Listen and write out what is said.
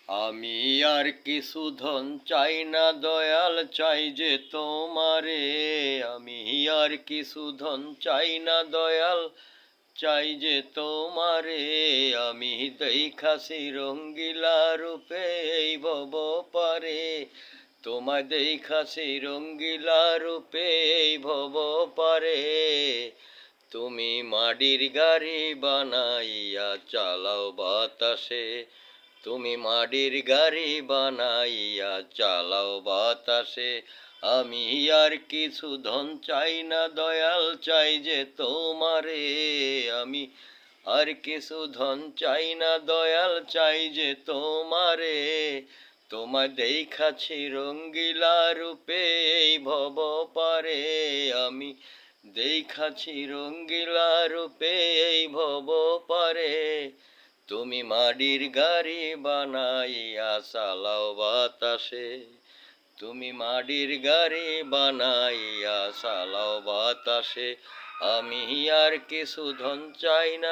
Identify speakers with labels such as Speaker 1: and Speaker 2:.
Speaker 1: আমি আর কিছু ধন চাই না দয়াল, চাই যে তোমারে। আমি আর কিছু ধন চাই না দয়াল, চাই যে তোমারে। আমি দেখাছি রঙ্গিলা রূপে এই ভব পারে, তোমায় দেখাছি রঙ্গিলা রূপে এই ভব পারে। তুমি মাটির গাড়ি বানাইয়া চালাও বাতাসে, তুমি মাটির গাড়ি বানাইয়া চালাও বাতাসে। আমি আর কিছু ধন চাই না দয়াল, চাই যে তোমারে। আমি আর কিছু ধন চাই না দয়াল, চাই যে তোমারে। তোমায় দেখাছি রঙ্গিলা রূপে এই ভব পারে, আমি দেখাছি রঙ্গিলা রূপে এই ভব পারে। তুমি মাটির গাড়ি বানাইয়া চালাও বাতাসে, তুমি মাটির গাড়ি বানাইয়া চালাও বাতাসে। আমি আর কিছু ধন চাই না।